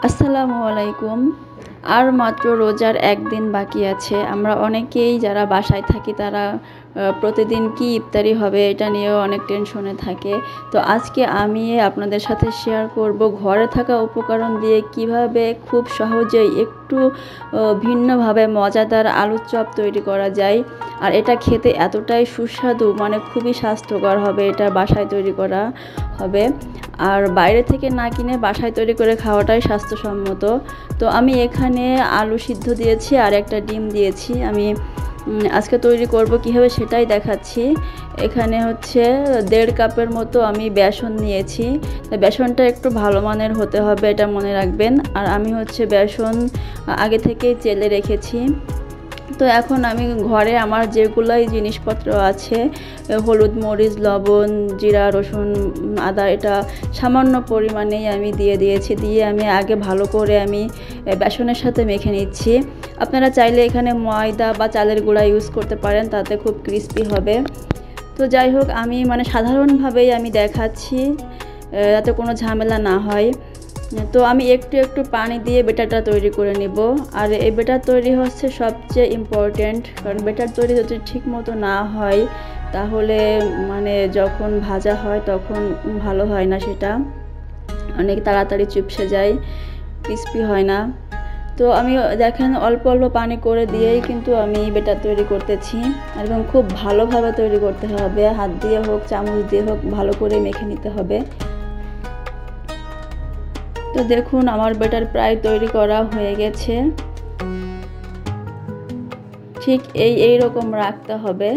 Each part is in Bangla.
আসসালামু আলাইকুম। আর মাত্র রোজার একদিন বাকি আছে। আমরা অনেকেই যারা বাসায় থাকি তারা প্রতিদিন কি ইফতারি হবে এটা নিয়েও অনেক টেনশনে থাকে। তো আজকে আমি আপনাদের সাথে শেয়ার করব ঘরে থাকা উপকরণ দিয়ে কিভাবে খুব সহজেই একটু ভিন্নভাবে মজাদার আলুর চপ তৈরি করা যায়। আর এটা খেতে এতটাই সুস্বাদু, মানে খুবই স্বাস্থ্যকর হবে, এটা বাসায় তৈরি করা হবে। আর বাইরে থেকে না কিনে বাসায় তৈরি করে খাওয়াটাই স্বাস্থ্যসম্মত। তো আমি এখানে আলু সিদ্ধ দিয়েছি আর একটা ডিম দিয়েছি। আমি আজকে তৈরি করব কীভাবে সেটাই দেখাচ্ছি। এখানে হচ্ছে 1.5 কাপের মতো আমি বেসন নিয়েছি। বেসনটা একটু ভালো মানের হতে হবে, এটা মনে রাখবেন। আর আমি হচ্ছে বেসন আগে থেকেই চেলে রেখেছি। তো এখন আমি ঘরে আমার যেগুলাই জিনিসপত্র আছে, হলুদ, মরিচ, লবণ, জিরা, রসুন, আদা, এটা সামান্য পরিমাণেই আমি দিয়েছি। দিয়ে আমি আগে ভালো করে আমি বেসনের সাথে মেখে নিচ্ছি। আপনারা চাইলে এখানে ময়দা বা চালের গুঁড়া ইউজ করতে পারেন, তাতে খুব ক্রিস্পি হবে। তো যাই হোক, আমি সাধারণভাবেই আমি দেখাচ্ছি যাতে কোনো ঝামেলা না হয়। তো আমি একটু পানি দিয়ে বেটারটা তৈরি করে নিব। আর এই বেটার তৈরি হচ্ছে সবচেয়ে ইম্পর্ট্যান্ট, কারণ বেটার তৈরি যদি ঠিক মতো না হয় তাহলে যখন ভাজা হয় তখন ভালো হয় না, সেটা অনেক তাড়াতাড়ি চুপসে যায়, ক্রিস্পি হয় না। তো আমি দেখেন অল্প পানি করে দিয়েই কিন্তু আমি বেটার তৈরি করতেছি, এবং খুব ভালোভাবে তৈরি করতে হবে। হাত দিয়ে হোক চামচ দিয়ে হোক ভালো করে মেখে নিতে হবে। তো দেখুন আমার বেটার প্রায় তৈরি করা হয়ে গেছে। ঠিক এই রকম রাখতে হবে।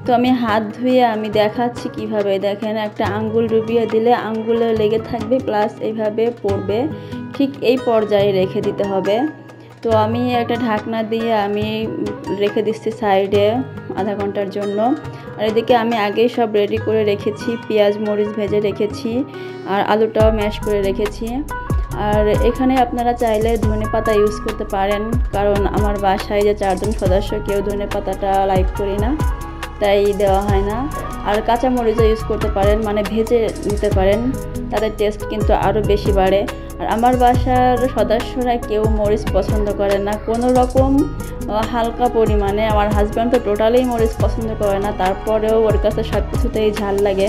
তো আমি হাত ধুয়ে আমি দেখাচ্ছি কিভাবে। দেখেন একটা আঙ্গুল ডুবিয়ে দিলে আঙ্গুলে লেগে থাকবে, প্লাস এইভাবে পড়বে। ঠিক এই পর্যায়ে রেখে দিতে হবে। তো আমি একটা ঢাকনা দিয়ে আমি রেখে দিচ্ছি সাইডে আধা ঘন্টার জন্য। আর এদিকে আমি আগেই সব রেডি করে রেখেছি, পেঁয়াজ মরিচ ভেজে রেখেছি, আর আলুটাও ম্যাশ করে রেখেছি। আর এখানে আপনারা চাইলে ধনেপাতা ইউজ করতে পারেন, কারণ আমার বাসায় যে 4 জন সদস্য কেউ ধনেপাতাটা লাইক করি না, তাই দেওয়া হয় না। আর কাঁচা মরিচও ইউজ করতে পারেন, ভেজে নিতে পারেন, তাদের টেস্ট কিন্তু আরও বেশি বাড়ে। আর আমার বাসার সদস্যরা কেউ মরিচ পছন্দ করে না কোনো রকম, হালকা পরিমাণে। আমার হাজব্যান্ড তো টোটালি মরিচ পছন্দ করে না, তারপরেও ওর কাছে সব কিছুতেই ঝাল লাগে।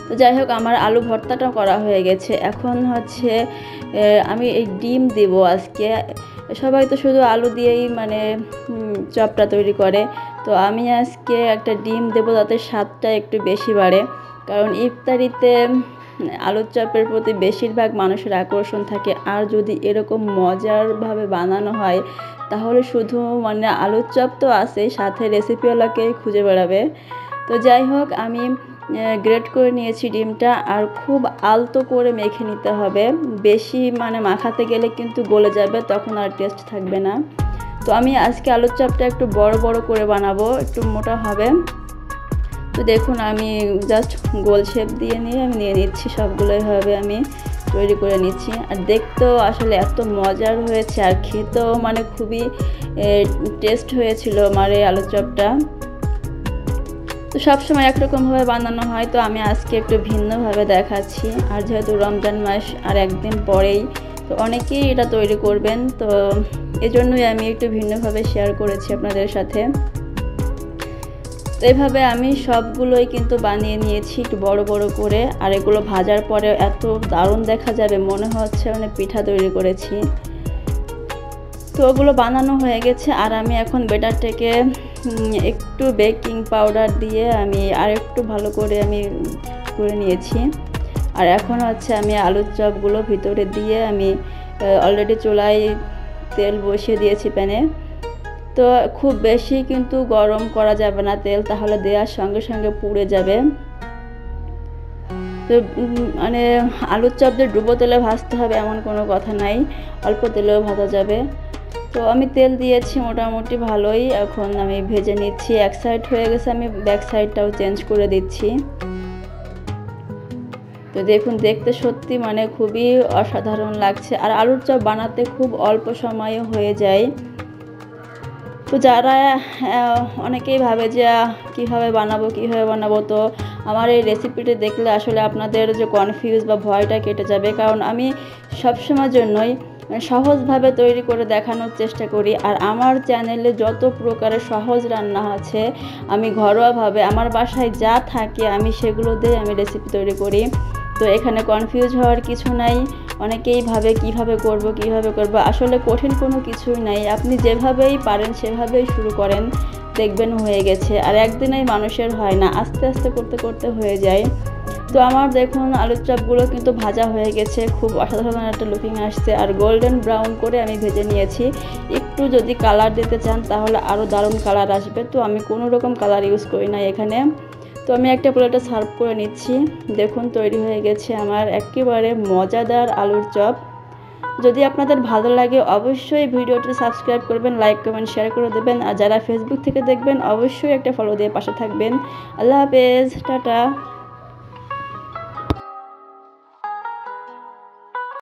তো যাই হোক, আমার আলু ভর্তাটাও করা হয়ে গেছে। এখন হচ্ছে আমি এই ডিম দেব আজকে। সবাই তো শুধু আলু দিয়েই চপটা তৈরি করে, তো আমি আজকে একটা ডিম দেব যাতে স্বাদটা একটু বেশি বাড়ে। কারণ ইফতারিতে আলুর চপের প্রতি বেশিরভাগ মানুষের আকর্ষণ থাকে। আর যদি এরকম মজারভাবে বানানো হয় তাহলে শুধু আলুর চপ তো আছেই, সাথে রেসিপিওয়ালাকেই খুঁজে বেড়াবে। তো যাই হোক, আমি গ্রেট করে নিয়েছি ডিমটা। আর খুব আলতো করে মেখে নিতে হবে, বেশি মাখাতে গেলে কিন্তু গলে যাবে, তখন আর টেস্ট থাকবে না। তো আমি আজকে আলুর চপটা একটু বড় করে বানাবো, একটু মোটা হবে। তো দেখুন আমি জাস্ট গোল শেপ দিয়ে নিয়ে নিচ্ছি, সবগুলো এভাবে আমি তৈরি করে নিচ্ছি। আর দেখতেও আসলে এত মজার হয়েছে, আর খেতেও খুবই টেস্ট হয়েছিল আমার এই আলুর চপটা। তো সবসময় একরকমভাবে বানানো হয়, তো আমি আজকে একটু ভিন্নভাবে দেখাচ্ছি। আর যেহেতু রমজান মাস আর একদিন পরেই, তো অনেকেই এটা তৈরি করবেন, তো এজন্যই আমি একটু ভিন্নভাবে শেয়ার করেছি আপনাদের সাথে। তো এইভাবে আমি সবগুলোই কিন্তু বানিয়ে নিয়েছি একটু বড় করে। আর এগুলো ভাজার পরে এত দারুণ দেখা যাবে, মনে হচ্ছে পিঠা তৈরি করেছি। তো ওগুলো বানানো হয়ে গেছে। আর আমি এখন বেটারটাকে একটু বেকিং পাউডার দিয়ে আমি আর একটু ভালো করে আমি করে নিয়েছি। আর এখন হচ্ছে আমি আলুর চপগুলো ভিতরে দিয়ে আমি অলরেডি চুলায় তেল বসিয়ে দিয়েছি প্যানে। তো খুব বেশি কিন্তু গরম করা যাবে না তেল, তাহলে দেওয়ার সঙ্গে সঙ্গে পুড়ে যাবে। তো আলুর চপ যে ডুবো তেলে ভাজতে হবে এমন কোনো কথা নাই, অল্প তেলেও ভাজা যাবে। তো আমি তেল দিয়েছি মোটামুটি ভালোই। এখন আমি ভেজে নিচ্ছি। এক সাইড হয়ে গেছে, আমি ব্যাক সাইডটাও চেঞ্জ করে দিচ্ছি। তো দেখুন দেখতে সত্যি খুবই অসাধারণ লাগছে। আর আলুর চপ বানাতে খুব অল্প সময়ে হয়ে যায়। তো যারা অনেকেই ভাবে যে কীভাবে বানাবো, তো আমার এই রেসিপিটি দেখলে আসলে আপনাদের যে কনফিউজ বা ভয়টা কেটে যাবে, কারণ আমি সবসময়ের জন্যই সহজভাবে তৈরি করে দেখানোর চেষ্টা করি। আর আমার চ্যানেলে যত প্রকারের সহজ রান্না আছে আমি ঘরোয়াভাবে আমার বাসায় যা থাকে আমি সেগুলো দিয়ে আমি রেসিপি তৈরি করি। তো এখানে কনফিউজ হওয়ার কিছু নাই। অনেকেই ভাবে কিভাবে করব, আসলে কঠিন কোনো কিছুই নাই। আপনি যেভাবেই পারেন সেভাবেই শুরু করেন, দেখবেন হয়ে গেছে। আর একদিনেই মানুষের হয় না, আস্তে আস্তে করতে করতে হয়ে যায়। তো আমার দেখুন আলুর চপগুলো কিন্তু ভাজা হয়ে গেছে, খুব অসাধারণ একটা লুকিং আসছে, আর গোল্ডেন ব্রাউন করে আমি ভেজে নিয়েছি। একটু যদি কালার দিতে চান তাহলে আরও দারুণ কালার আসবে, তো আমি কোনো রকম কালার ইউজ করি না এখানে। তো আমি একটা প্লেটে সার্ভ করে নিচ্ছি। দেখুন তৈরি হয়ে গেছে আমার একেবারে মজাদার আলুর চপ। যদি আপনাদের ভালো লাগে অবশ্যই ভিডিওটি সাবস্ক্রাইব করবেন, লাইক কমেন্ট শেয়ার করে দেবেন। আর যারা ফেসবুক থেকে দেখবেন অবশ্যই একটা ফলো দিয়ে পাশে থাকবেন। আল্লাহ হাফেজ, টাটা।